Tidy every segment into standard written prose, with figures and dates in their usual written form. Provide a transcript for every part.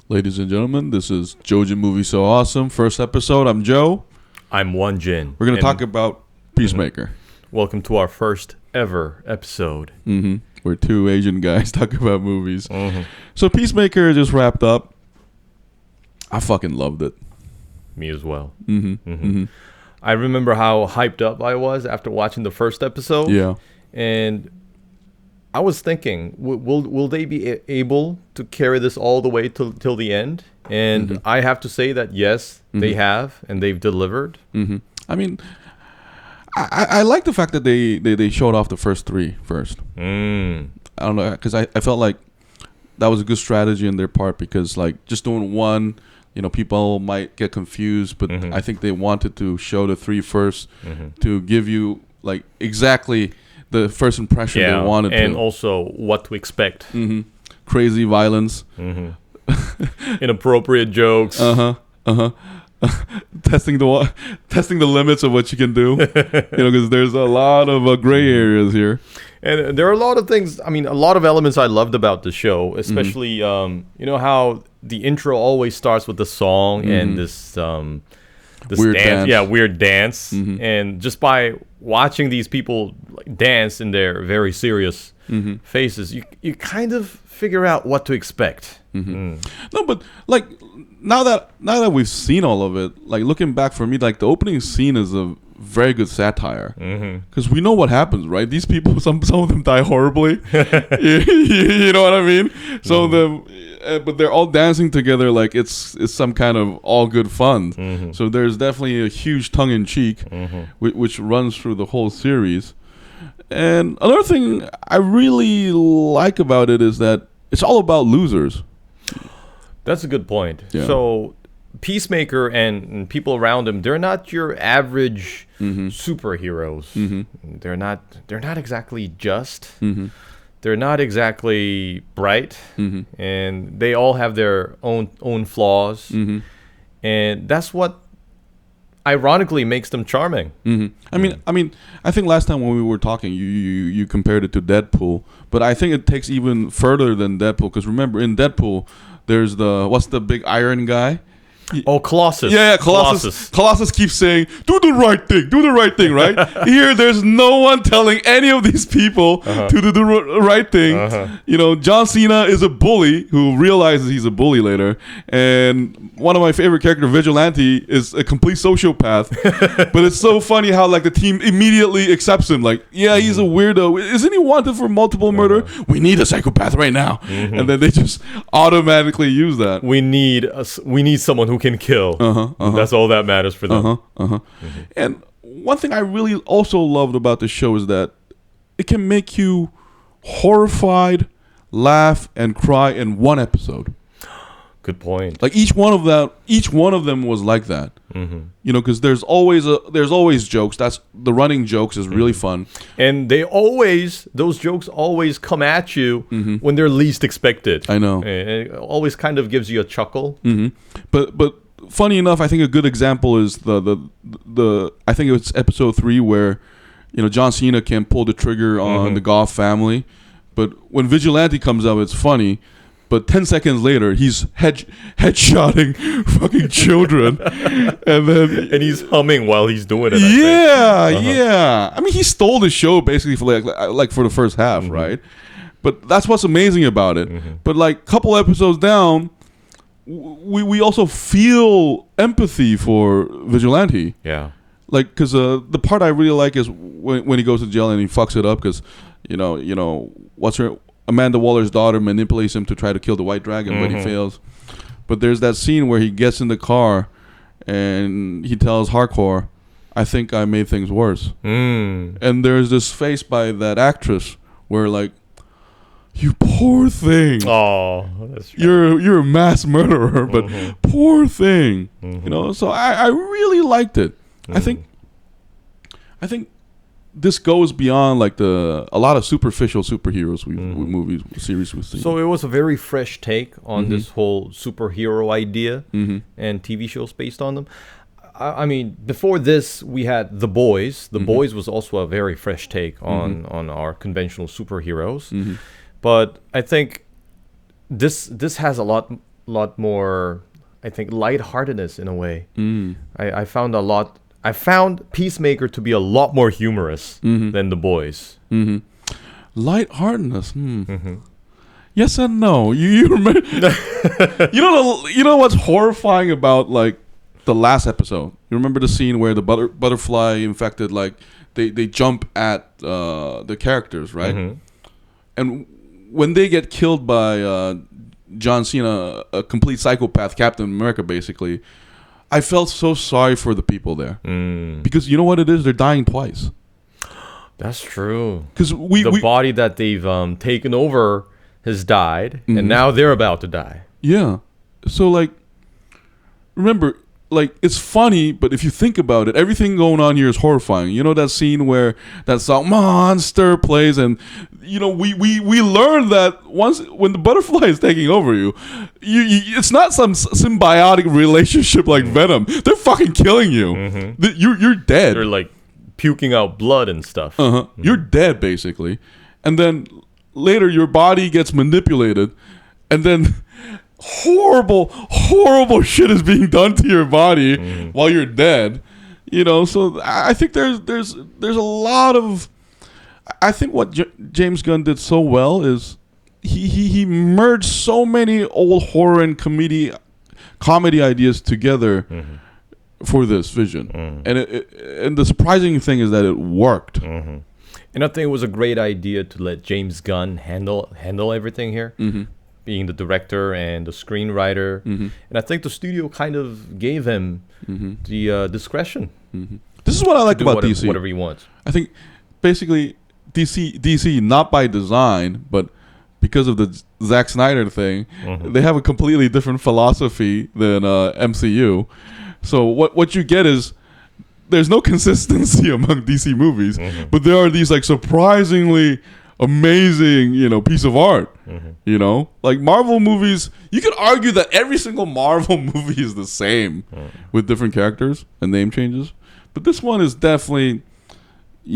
Ladies and gentlemen, this is Joji Movie So Awesome. First episode, I'm Joe. I'm One Jin. We're going to talk about Peacemaker. Welcome to our first ever episode. We're two Asian guys talking about movies. So Peacemaker just wrapped up. I fucking loved it. Me as well. I remember how hyped up I was after watching the first episode. Yeah. And I was thinking, will they be able to carry this all the way till the end? And I have to say that yes, they have, and they've delivered. I mean, I like the fact that they showed off the first three first. I don't know, because I felt like that was a good strategy on their part, because like just doing one, people might get confused, but I think they wanted to show the three first to give you like exactly the first impression they wanted to. And also what to expect. Crazy violence. Inappropriate jokes. Testing the limits of what you can do. Because there's a lot of gray areas here. And there are a lot of things, a lot of elements I loved about the show, especially, how the intro always starts with the song and this weird dance. Yeah, weird dance. And just by watching these people dance in their very serious faces, you kind of figure out what to expect. No, but like now that we've seen all of it, like looking back for me, like the opening scene is a very good satire, because we know what happens, right? These people, some of them die horribly. You know what I mean? Some of them, but they're all dancing together like it's some kind of all good fun. So there's definitely a huge tongue in cheek, which runs through the whole series. And another thing I really like about it is that it's all about losers. That's a good point. Yeah. So Peacemaker and people around him, they're not your average superheroes. They're not exactly just. They're not exactly bright, and they all have their own flaws. And that's what ironically makes them charming. I mean, I think last time when we were talking, you compared it to Deadpool, but I think it takes even further than Deadpool, because remember in Deadpool, there's what's the big iron guy? Oh, Colossus. Yeah, Colossus. Colossus keeps saying, do the right thing, right? Here, there's no one telling any of these people to do the right thing. John Cena is a bully who realizes he's a bully later. And one of my favorite characters, Vigilante, is a complete sociopath. But it's so funny how like the team immediately accepts him. Like, yeah, he's a weirdo. Isn't he wanted for multiple murder? We need a psychopath right now. And then they just automatically use that. We need someone who can kill. That's all that matters for them. And one thing I really also loved about the show is that it can make you horrified, laugh, and cry in one episode. Good point. Like each one of them was like that. Because there's always jokes. That's the running jokes is really fun. And those jokes always come at you when they're least expected. I know. It always kind of gives you a chuckle. But funny enough, I think a good example is the I think it's episode 3 where John Cena can pull the trigger on the Goff family, but when Vigilante comes up, it's funny. But 10 seconds later, he's headshotting fucking children, and he's humming while he's doing it. Yeah. I mean, he stole the show basically for like for the first half, right? But that's what's amazing about it. But like couple episodes down, we also feel empathy for Vigilante. Yeah. Like, because the part I really like is when he goes to jail and he fucks it up because what's her. Amanda Waller's daughter manipulates him to try to kill the White Dragon, but he fails. But there's that scene where he gets in the car and he tells Hardcore, I think I made things worse. And there's this face by that actress where like, you poor thing. Oh, that's right. You're a mass murderer, but poor thing. So I really liked it. I think this goes beyond like a lot of superficial superheroes series we've seen. So it was a very fresh take on this whole superhero idea and TV shows based on them. I mean, before this, we had The Boys. The Boys was also a very fresh take on our conventional superheroes. But I think this has a lot lot more, I think, lightheartedness in a way. Mm. I found Peacemaker to be a lot more humorous than The Boys. Mm-hmm. Lightheartedness. Yes and no. You remember? You know what's horrifying about like the last episode? You remember the scene where the butterfly infected, like they jump at the characters, right? And when they get killed by John Cena, a complete psychopath, Captain America, basically, I felt so sorry for the people there because you know what it is? They're dying twice. That's true. Because the body that they've taken over has died, and now they're about to die. Yeah. So, like, remember, like, it's funny, but if you think about it, everything going on here is horrifying. You know that scene where that song "Monster" plays, and you know we learned that when the butterfly is taking over you, it's not some symbiotic relationship like Venom. They're fucking killing you. You're dead. They're like puking out blood and stuff. You're dead basically, and then later your body gets manipulated, and then horrible shit is being done to your body while you're dead. You know, so I think there's a lot of. I think what James Gunn did so well is he merged so many old horror and comedy ideas together for this vision, and the surprising thing is that it worked. And I think it was a great idea to let James Gunn handle everything here, being the director and the screenwriter. And I think the studio kind of gave him the discretion. This is what I like about DC. Whatever he wants. I think basically DC not by design, but because of the Zack Snyder thing, they have a completely different philosophy than MCU. So what you get is there's no consistency among DC movies, but there are these like surprisingly amazing, piece of art. Like Marvel movies, you could argue that every single Marvel movie is the same with different characters and name changes. But this one is definitely,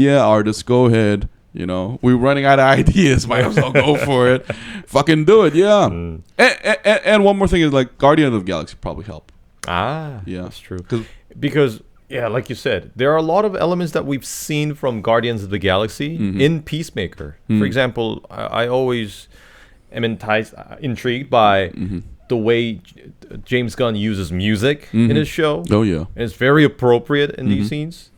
artists, go ahead. We're running out of ideas. Might as well go for it. Fucking do it, yeah. And one more thing is like Guardian of the Galaxy probably helped. Yeah, that's true. Because like you said, there are a lot of elements that we've seen from Guardians of the Galaxy in Peacemaker. For example, I always am intrigued by the way James Gunn uses music in his show. Oh, yeah. And it's very appropriate in these scenes.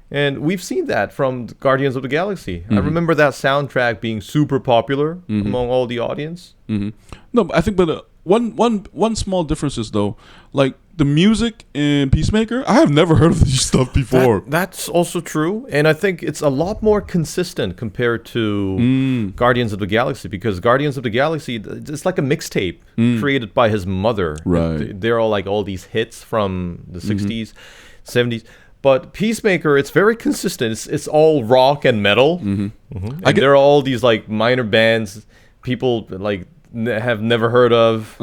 And we've seen that from Guardians of the Galaxy. I remember that soundtrack being super popular among all the audience. No, I think, but one small difference is though, like the music in Peacemaker, I have never heard of this stuff before. That's also true, and I think it's a lot more consistent compared to Guardians of the Galaxy, because Guardians of the Galaxy, it's like a mixtape created by his mother. Right. They're all like all these hits from the 60s, 70s. But Peacemaker, it's very consistent. It's all rock and metal. And there are all these like minor bands people like have never heard of.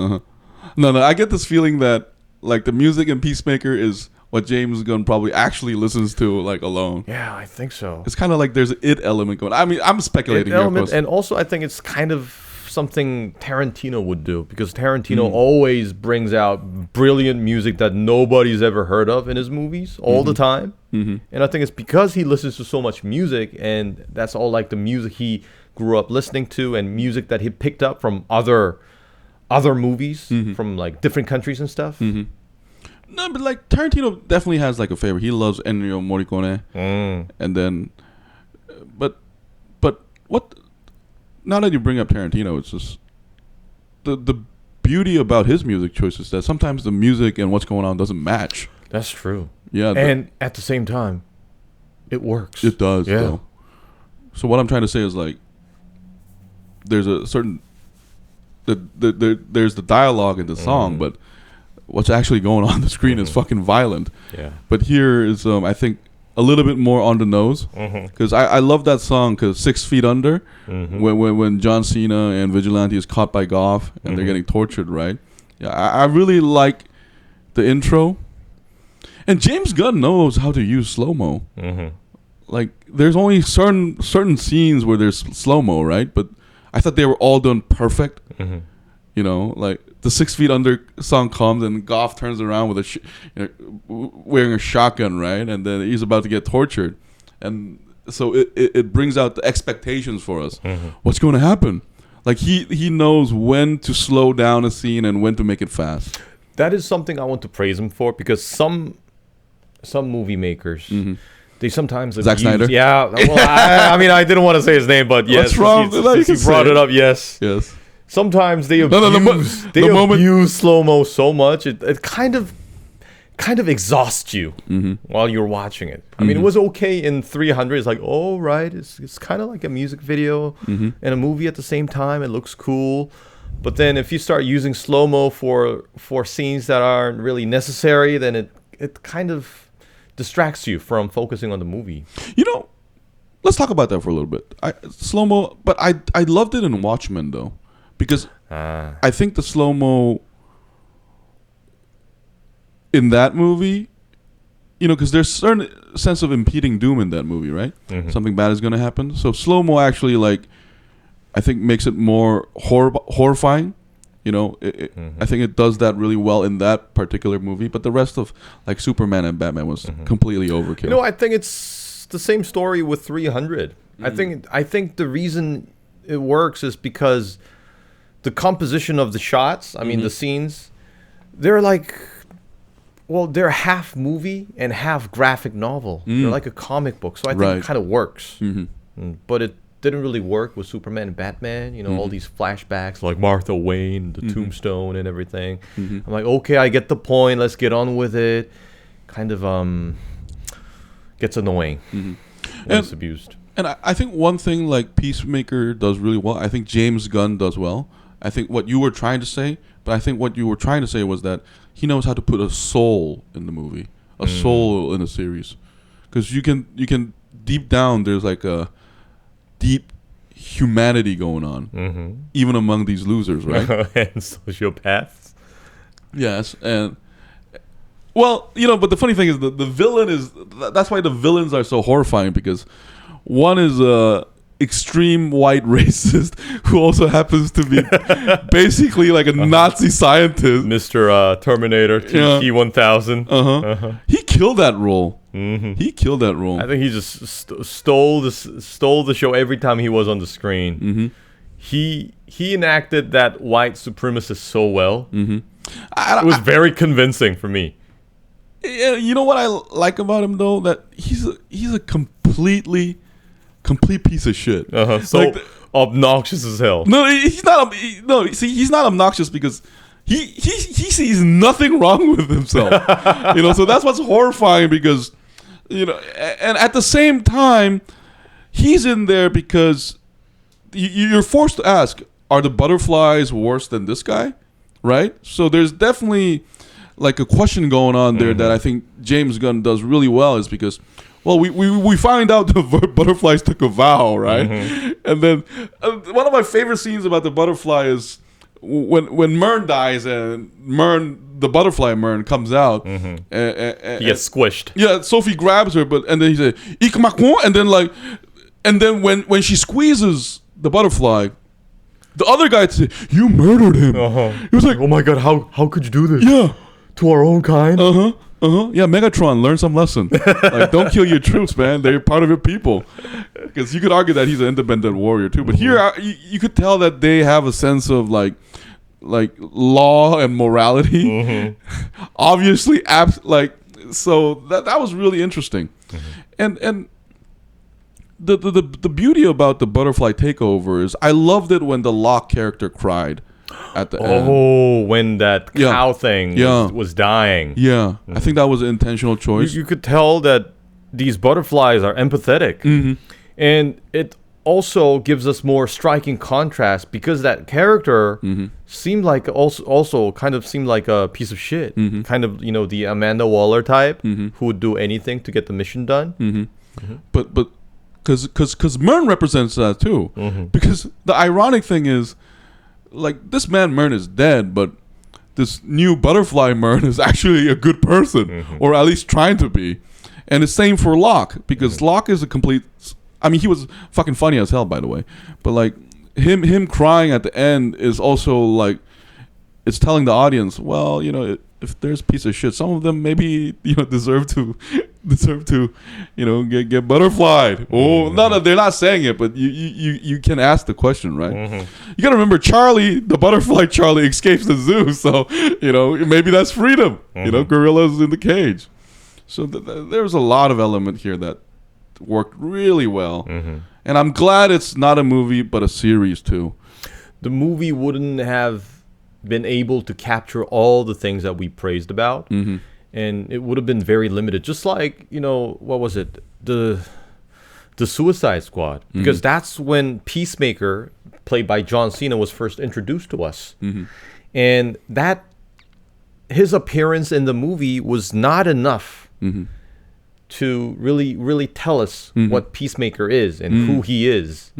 No, I get this feeling that like the music in Peacemaker is what James Gunn probably actually listens to like alone. Yeah, I think so. It's kind of like there's an it element going. I mean, I'm speculating here, element, and also I think it's kind of something Tarantino would do, because Tarantino always brings out brilliant music that nobody's ever heard of in his movies all the time. And I think it's because he listens to so much music, and that's all like the music he grew up listening to and music that he picked up from other movies from like different countries and stuff. No, but like Tarantino definitely has like a favorite. He loves Ennio Morricone. And then but what, now that you bring up Tarantino, it's just the beauty about his music choices that sometimes the music and what's going on doesn't match. That's true. Yeah. And at the same time, it works. It does, though. So what I'm trying to say is like there's a certain there's the dialogue in the song, but what's actually going on the screen is fucking violent. Yeah. But here is I think a little bit more on the nose, because I love that song, because 6 Feet Under, when John Cena and Vigilante is caught by Goff and they're getting tortured, right? Yeah, I really like the intro, and James Gunn knows how to use slow-mo. Like there's only certain scenes where there's slow-mo, right? But I thought they were all done perfect. You know, like the 6 Feet Under song comes and Goff turns around with wearing a shotgun, right? And then he's about to get tortured. And so it brings out the expectations for us. What's going to happen? Like he knows when to slow down a scene and when to make it fast. That is something I want to praise him for, because some movie makers, they sometimes Zack Snyder? Yeah. Well, I mean, I didn't want to say his name, but yes. What's wrong? Since you brought it up, yes. Yes. Sometimes they abuse slow-mo so much, it kind of exhausts you while you're watching it. I mean, it was okay in 300. It's like, oh, right, it's kind of like a music video and a movie at the same time. It looks cool. But then if you start using slow-mo for scenes that aren't really necessary, then it kind of distracts you from focusing on the movie. You know, let's talk about that for a little bit. Slow-mo, but I loved it in Watchmen, though. Because I think the slow-mo in that movie, you know, because there's certain sense of impeding doom in that movie, right? Something bad is going to happen. So slow-mo actually, like, I think makes it more horrifying. You know, I think it does that really well in that particular movie. But the rest of, like, Superman and Batman was completely overkill. You know, I think it's the same story with 300. I think the reason it works is because the composition of the shots, I mean, the scenes, they're like, well, they're half movie and half graphic novel. They're like a comic book. So I think it kind of works. But it didn't really work with Superman and Batman. You know, all these flashbacks like Martha Wayne, the tombstone and everything. I'm like, okay, I get the point. Let's get on with it. Kind of gets annoying when it's abused. And I think one thing like Peacemaker does really well, I think James Gunn does well. I think what you were trying to say, but I think what you were trying to say was that he knows how to put a soul in the movie, a soul in a series, because you can deep down there's like a deep humanity going on, even among these losers, right? And sociopaths. Yes, and well, you know, but the funny thing is the villain is that's why the villains are so horrifying, because one is extreme white racist who also happens to be basically like a Nazi scientist. Mr. Terminator T-1000. He killed that role. He killed that role. I think he just stole the show every time he was on the screen. He enacted that white supremacist so well. It was very convincing for me. You know what I like about him though? That he's a complete piece of shit. So like obnoxious as hell. No, he's not. He's not obnoxious because he sees nothing wrong with himself. You know, so that's what's horrifying, because, you know, and at the same time, he's in there because you're forced to ask, are the butterflies worse than this guy? Right? So there's definitely like a question going on there that I think James Gunn does really well, is because, well, we find out the butterflies took a vow, right? And then one of my favorite scenes about the butterfly is when Myrn dies and the butterfly Myrn comes out. He gets squished. Yeah, Sophie grabs her, and then he says, "Ik macron," and then when she squeezes the butterfly, the other guy said, "You murdered him." He was like, "Oh my god, how could you do this?" Yeah. To our own kind. Yeah, Megatron, learn some lesson. Like, don't kill your troops, man. They're part of your people. Because you could argue that he's an independent warrior too, but here you could tell that they have a sense of like law and morality. Obviously, so that was really interesting, and the beauty about the Butterfly Takeover is I loved it when the Locke character cried at the end. Oh, when that cow thing was dying. Yeah, I think that was an intentional choice. You could tell that these butterflies are empathetic. And it also gives us more striking contrast, because that character seemed like also kind of seemed like a piece of shit. Kind of, you know, the Amanda Waller type who would do anything to get the mission done. But because Myrn represents that too. Because the ironic thing is, like, this man Myrn is dead, but this new butterfly Myrn is actually a good person, or at least trying to be. And it's same for Locke, because Locke is a complete. I mean, he was fucking funny as hell, by the way. But like him crying at the end is also like, it's telling the audience, well, if there's a piece of shit, some of them maybe deserve to get butterflied. Oh, no, they're not saying it, but you can ask the question, right? You gotta remember, Charlie, the butterfly Charlie, escapes the zoo, so maybe that's freedom. Gorillas in the cage. So there's a lot of element here that worked really well, and I'm glad it's not a movie but a series too. The movie wouldn't have been able to capture all the things that we praised about, and it would have been very limited. Just like what was it, the Suicide Squad, because that's when Peacemaker, played by John Cena, was first introduced to us, and that his appearance in the movie was not enough to really tell us what Peacemaker is and who he is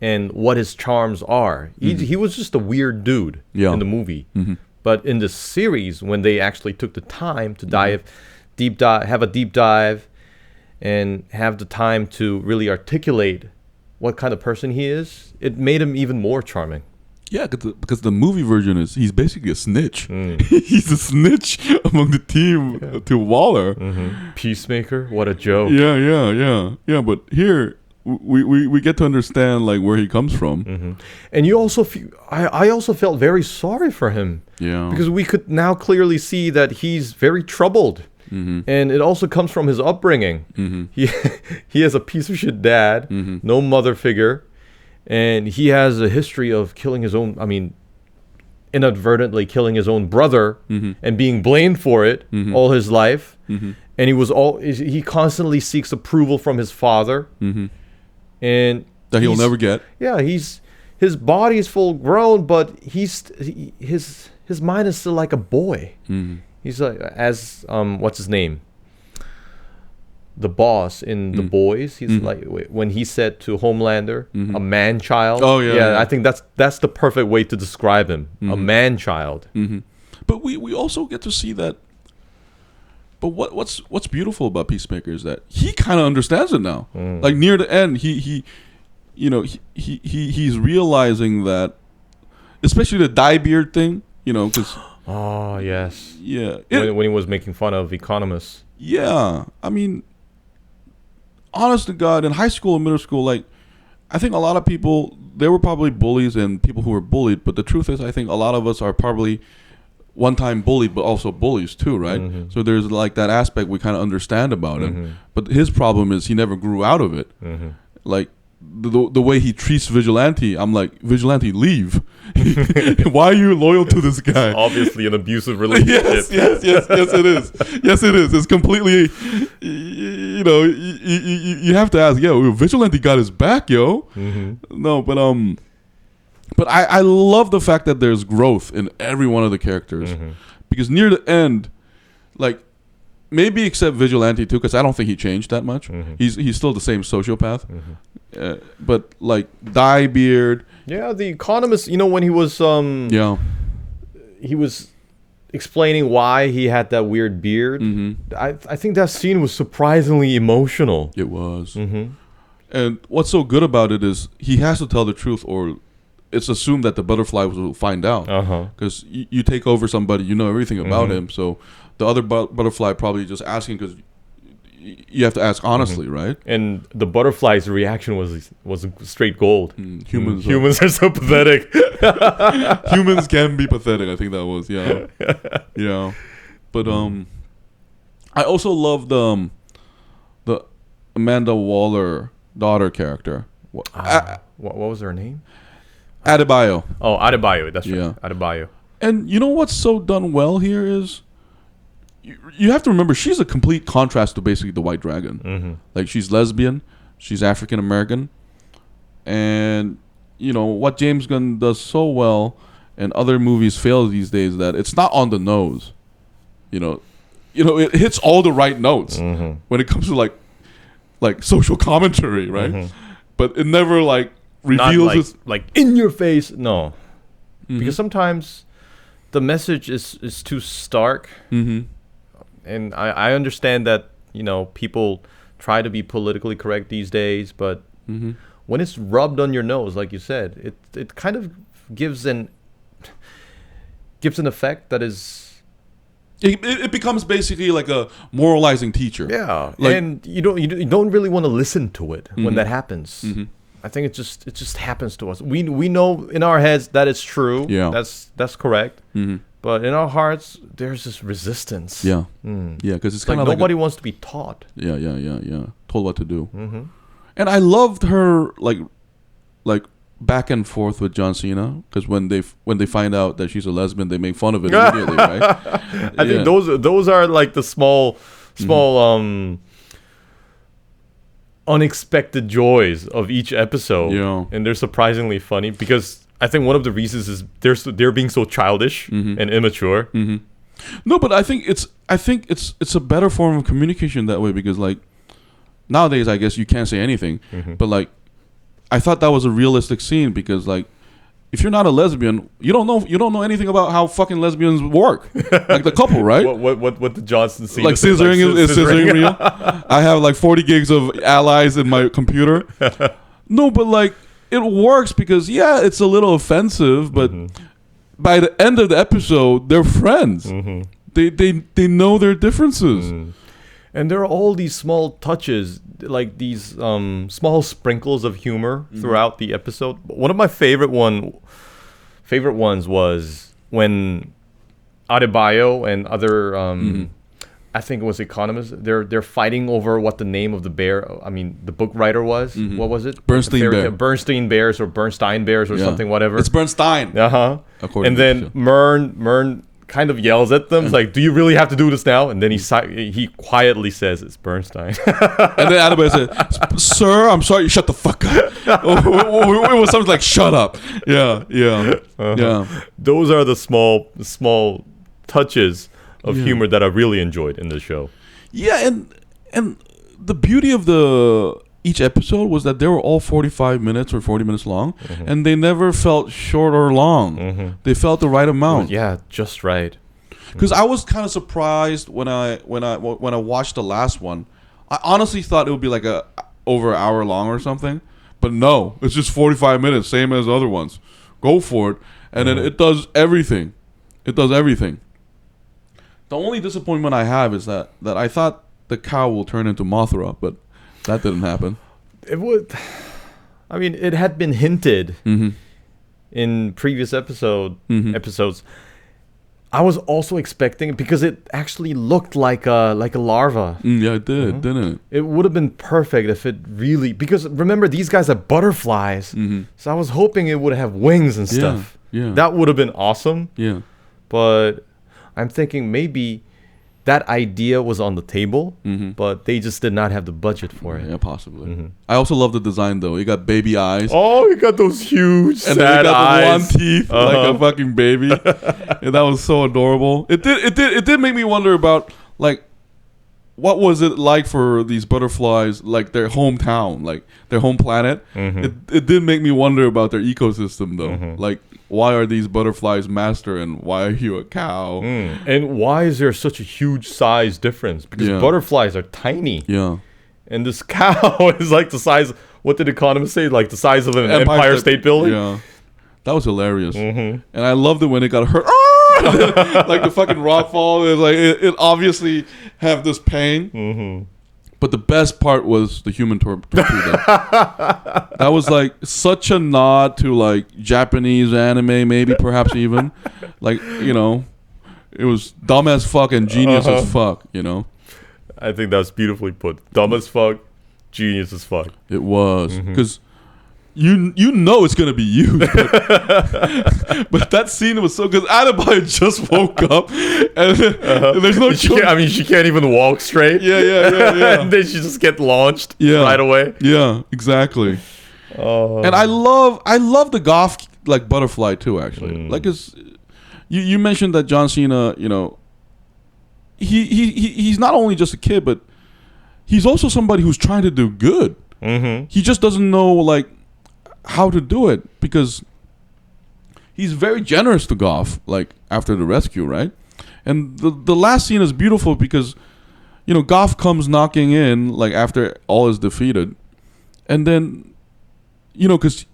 and what his charms are. He was just a weird dude in the movie. But in the series, when they actually took the time to have a deep dive and have the time to really articulate what kind of person he is, it made him even more charming. Yeah, because the movie version he's basically a snitch. He's a snitch among the team to Waller. Peacemaker, what a joke. Yeah. But here we get to understand like where he comes from. And you also I also felt very sorry for him. Yeah, because we could now clearly see that he's very troubled. And it also comes from his upbringing. He has a piece of shit dad, no mother figure. And he has a history of inadvertently killing his own brother and being blamed for it all his life. And he constantly seeks approval from his father. And that he'll never get. Yeah, his body is full grown, but his mind is still like a boy. He's like, what's his name? The boss in The Boys, he's like, when he said to Homelander, a man-child. Oh yeah. I think that's the perfect way to describe him, a man-child. But we also get to see that. But what's beautiful about Peacemaker is that he kind of understands it now. Like near the end, he's realizing that, especially the dye beard thing, because. Oh yes. Yeah. When he was making fun of economists. Yeah, I mean, honest to God, in high school and middle school, like, I think a lot of people, there were probably bullies and people who were bullied, but the truth is, I think a lot of us are probably one-time bullied, but also bullies too, right? So there's like that aspect we kind of understand about him. But his problem is he never grew out of it. Like, the way he treats Vigilante, I'm like, Vigilante, leave. Why are you loyal to this guy? Obviously an abusive relationship. Yes, it is. Yes, it is. It's completely, you have to ask, Vigilante got his back, yo. No, but I love the fact that there's growth in every one of the characters. Because near the end, like, maybe except Vigilante too, because I don't think he changed that much. He's still the same sociopath. But like Dyebeard. Yeah, the economist, when he was he was explaining why he had that weird beard. I think that scene was surprisingly emotional. It was. And what's so good about it is he has to tell the truth, or it's assumed that the butterfly will find out. Because you take over somebody, you know everything about him. So the other butterfly probably just asking because you have to ask honestly, right? And the butterfly's reaction was straight gold. Humans are so pathetic. Humans can be pathetic. I think that was yeah. But I also love the Amanda Waller daughter character. What was her name? Adebayo. Oh, Adebayo. That's right. Yeah. Adebayo. And you know what's so done well here is you have to remember she's a complete contrast to basically the White Dragon. Like, she's lesbian, she's African American, and what James Gunn does so well and other movies fail these days, that it's not on the nose. It hits all the right notes when it comes to like social commentary, right? But it never like reveals like in your face. No, because sometimes the message is too stark. And I understand that, people try to be politically correct these days, but when it's rubbed on your nose, like you said, it kind of gives gives an effect that is. It becomes basically like a moralizing teacher. Yeah, like, and you don't really want to listen to it when that happens. I think it just happens to us. We know in our heads that it's true. Yeah, that's correct. But in our hearts, there's this resistance. Yeah, yeah, because it's kind like of nobody wants to be taught. Yeah, told what to do. And I loved her like back and forth with John Cena, because when they find out that she's a lesbian, they make fun of it immediately, right? I think those are like the small unexpected joys of each episode. Yeah, and they're surprisingly funny, because I think one of the reasons is they're being so childish and immature. No, but I think it's a better form of communication that way, because like nowadays I guess you can't say anything, but like I thought that was a realistic scene, because like if you're not a lesbian, you don't know anything about how fucking lesbians work, like the couple, right? What the Johnson scene like scissoring is scissoring real? I have like 40 gigs of allies in my computer. No, but like it works, because yeah, it's a little offensive, but by the end of the episode, they're friends. They know their differences. And there are all these small touches, like these small sprinkles of humor throughout the episode. One of my favorite ones was when Adebayo and other, I think it was economists, they're fighting over what the name of the the book writer was. What was it? Bernstein Bears or Bernstein Bears or something, whatever. It's Bernstein. And then Mern kind of yells at them, like, "Do you really have to do this now?" And then he quietly says, "It's Bernstein." And then Adebayo said, "Sir, I'm sorry, shut the fuck up." It was something like, "Shut up." Yeah. Those are the small touches of humor that I really enjoyed in the show. Yeah, and the beauty of each episode was that they were all 45 minutes or 40 minutes long, and they never felt short or long. They felt the right amount. Yeah, just right. Because I was kind of surprised when I watched the last one. I honestly thought it would be like over an hour long or something, but no, it's just 45 minutes, same as the other ones. Go for it, and then it does everything. It does everything. The only disappointment I have is that I thought the cow will turn into Mothra, but that didn't happen. It would. I mean, it had been hinted in previous episodes. I was also expecting it, because it actually looked like a larva. Yeah, it did, didn't it? It would have been perfect if it really, because remember, these guys are butterflies. So I was hoping it would have wings and stuff. Yeah. That would have been awesome. Yeah. But I'm thinking maybe that idea was on the table, but they just did not have the budget for it. Yeah, possibly. I also love the design, though. You got baby eyes. Oh, you got those huge and sad then you got eyes. the one teeth like a fucking baby. And that was so adorable. It did make me wonder about, like, what was it like for these butterflies, like their hometown, like their home planet. It did make me wonder about their ecosystem, though. Like, why are these butterflies master, and why are you a cow? And why is there such a huge size difference? Because butterflies are tiny. Yeah. And this cow is like the size, what did economists say? Like the size of an Empire State Building? Yeah. That was hilarious. And I loved it when it got hurt. Like the fucking rock fall. It, like, it obviously have this pain. But the best part was the human torpedo. That was like such a nod to like Japanese anime, maybe perhaps even. Like, you know, it was dumb as fuck and genius as fuck, you know. I think that's beautifully put. Dumb as fuck, genius as fuck. It was. Because you know it's gonna be used, but that scene was so good. Adebayo just woke up, and there's no choice. I mean, she can't even walk straight. Yeah. And then she just get launched right away. Yeah, exactly. And I love the goth like butterfly too. Actually, like you mentioned that John Cena, you know, he's not only just a kid, but he's also somebody who's trying to do good. He just doesn't know like how to do it, because he's very generous to Goff, like after the rescue, right? And the last scene is beautiful because, you know, Goff comes knocking in like after all is defeated, and then, you know, because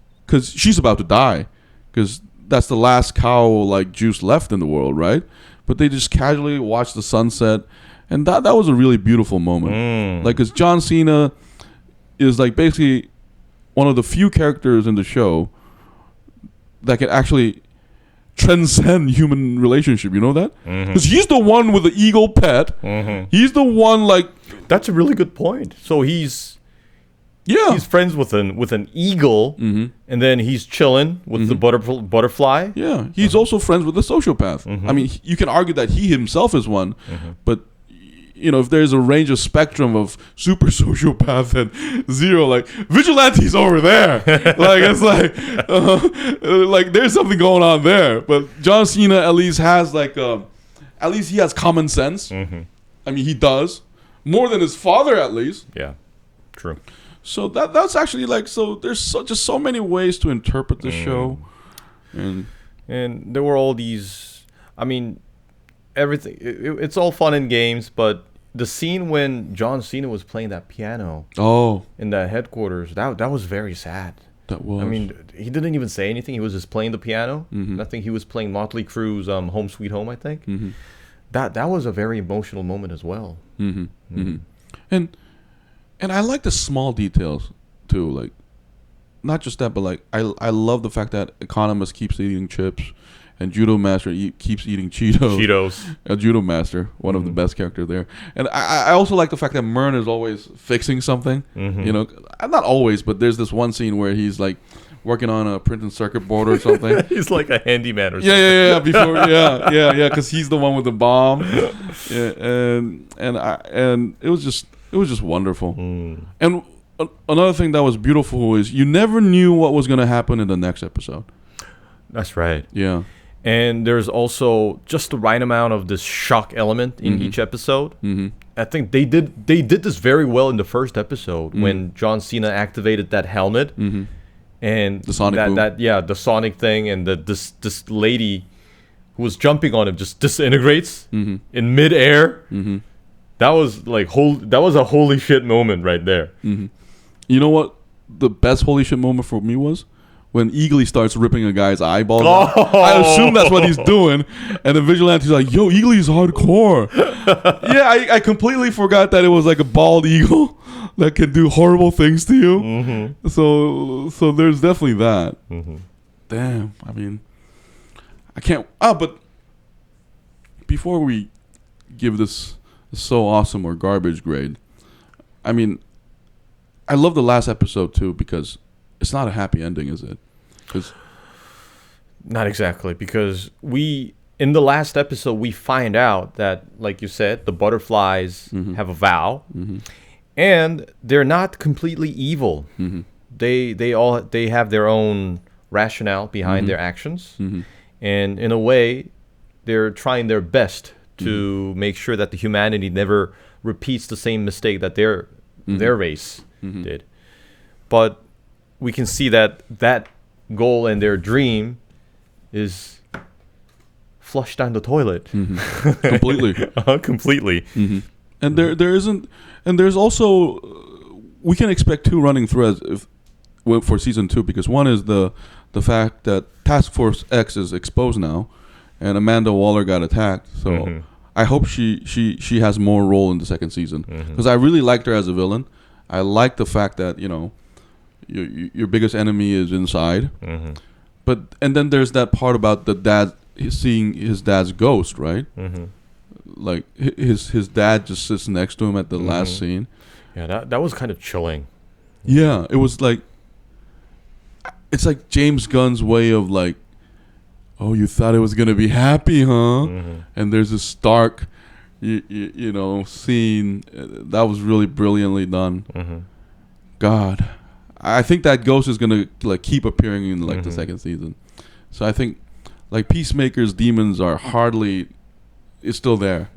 she's about to die, because that's the last cow like juice left in the world, right? But they just casually watch the sunset, and that was a really beautiful moment. Like, because John Cena is like basically one of the few characters in the show that can actually transcend human relationship. You know that? Because he's the one with the eagle pet. He's the one like. That's a really good point. So he's friends with an eagle, and then he's chilling with the butterfly. Yeah, he's also friends with a sociopath. I mean, you can argue that he himself is one, but you know, if there's a range of spectrum of super sociopath and zero, like vigilante's over there, like it's like there's something going on there. But John Cena at least has like at least he has common sense. I mean, he does more than his father at least. Yeah, true. So that's actually like, so there's just so many ways to interpret the show, and there were all these. I mean, everything. It's all fun and games, but the scene when John Cena was playing that piano, in that headquarters, that was very sad. That was. I mean, he didn't even say anything. He was just playing the piano. I think he was playing Motley Crue's "Home Sweet Home." I think that was a very emotional moment as well. And I like the small details too, like not just that, but like I love the fact that Economist keeps eating chips, and Judo Master keeps eating Cheetos. Judo Master, one of the best characters there. And I also like the fact that Mern is always fixing something. You know, not always, but there's this one scene where he's like working on a printed circuit board or something. He's like a handyman or something. Yeah. Because he's the one with the bomb. And it was just wonderful. And another thing that was beautiful is you never knew what was going to happen in the next episode. That's right. Yeah. And there's also just the right amount of this shock element in each episode. I think they did this very well in the first episode when John Cena activated that helmet and the sonic boom. The sonic thing, and this lady who was jumping on him just disintegrates in midair. That was like that was a holy shit moment right there. You know what the best holy shit moment for me was? When Eagly starts ripping a guy's eyeballs out. I assume that's what he's doing. And the Vigilante's like, yo, Eagly's hardcore. Yeah, I completely forgot that it was like a bald eagle that can do horrible things to you. So there's definitely that. Damn, I mean, I can't... but before we give this so awesome or garbage grade, I mean, I love the last episode too, because it's not a happy ending, is it? Not exactly, because in the last episode we find out that, like you said, the butterflies have a vow, and they're not completely evil. They have their own rationale behind their actions, and in a way, they're trying their best to make sure that the humanity never repeats the same mistake that their race did. But we can see that goal and their dream is flushed down the toilet. Completely. And there isn't, and there's also, we can expect two running threads for season 2, because one is the fact that Task Force X is exposed now, and Amanda Waller got attacked. So I hope she has more role in the second season, because I really liked her as a villain. I like the fact that, you know, your biggest enemy is inside, and then there's that part about the dad seeing his dad's ghost, right? Like his dad just sits next to him at the last scene. Yeah, that was kind of chilling. Yeah, it was like, it's like James Gunn's way of like, oh, you thought it was gonna be happy, huh? And there's this stark, you know, scene that was really brilliantly done. God, I think that ghost is gonna like keep appearing in like the second season. So I think like Peacemaker's demons are hardly, it's still there.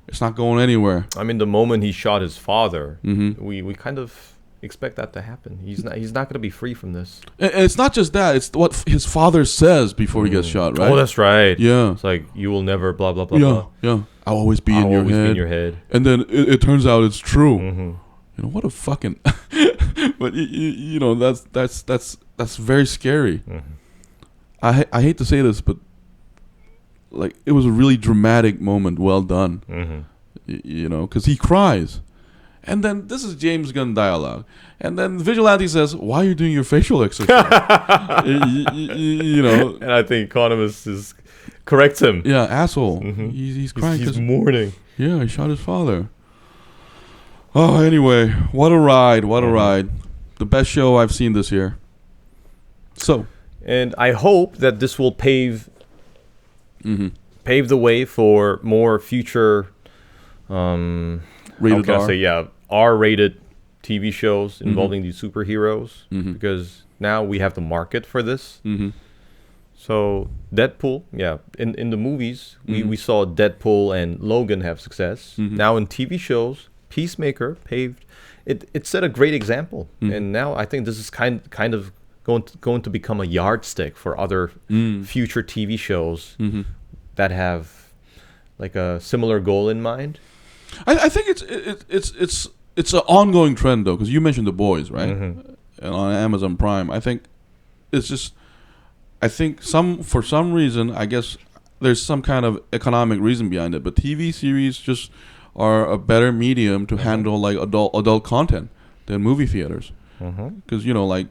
It's not going anywhere. I mean, the moment he shot his father, we kind of expect that to happen. He's not going to be free from this. And it's not just that; it's what his father says before he gets shot, right? Oh, that's right. Yeah, it's like, you will never blah blah blah. Yeah, yeah. I'll always be in your head. And then it turns out it's true. You know what a fucking. But you know that's very scary. I hate to say this, but like it was a really dramatic moment. Well done. You know, because he cries. And then this is James Gunn dialogue. And then Vigilante says, "Why are you doing your facial exercise?" you know. And I think Economist corrects him. Yeah, asshole. He's crying. He's mourning. Yeah, he shot his father. Oh, anyway, what a ride. What a ride. The best show I've seen this year. So. And I hope that this will pave the way for more future rated how can R. I say, R-rated TV shows involving these superheroes, because now we have the market for this. So Deadpool, in the movies we saw Deadpool and Logan have success. Now in TV shows, Peacemaker it set a great example, and now I think this is kind of going to become a yardstick for other future TV shows that have like a similar goal in mind. I think it's an ongoing trend though, because you mentioned The Boys, right? And on Amazon Prime, I think it's just, for some reason, I guess there's some kind of economic reason behind it, but TV series just are a better medium to handle like adult content than movie theaters, because you know, like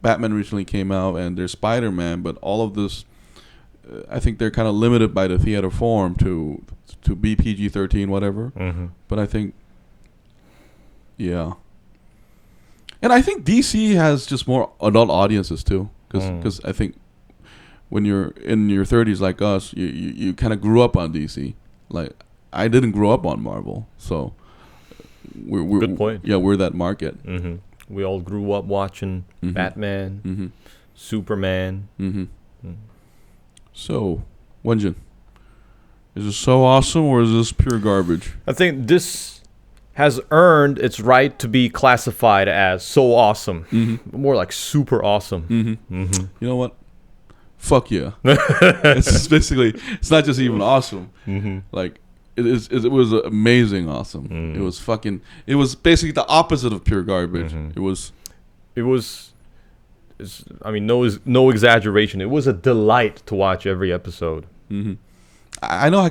Batman recently came out and there's Spider-Man, but all of this, I think they're kind of limited by the theater form to be PG-13, whatever. But I think, yeah. And I think DC has just more adult audiences too, because I think when you're in your 30s like us, you kind of grew up on DC. Like, I didn't grow up on Marvel, so we're good point. Yeah, we're that market. We all grew up watching Batman, Superman. So, Wenjin, is this so awesome or is this pure garbage? I think this has earned its right to be classified as so awesome. More like super awesome. You know what? Fuck yeah. It's basically, it's not just even awesome. Like, it was amazing awesome. It was basically the opposite of pure garbage. I mean, no exaggeration. It was a delight to watch every episode. I know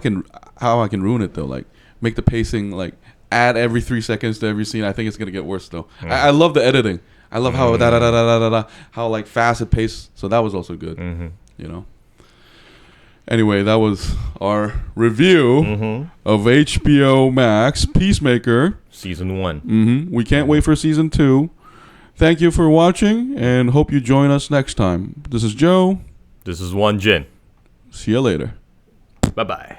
how I can ruin it though. Like, make the pacing, like add every 3 seconds to every scene. I think it's gonna get worse though. I love the editing. I love how how like fast it paced. So that was also good. You know. Anyway, that was our review of HBO Max Peacemaker Season 1. We can't wait for Season 2. Thank you for watching, and hope you join us next time. This is Joe. This is Wonjin. See you later. Bye-bye.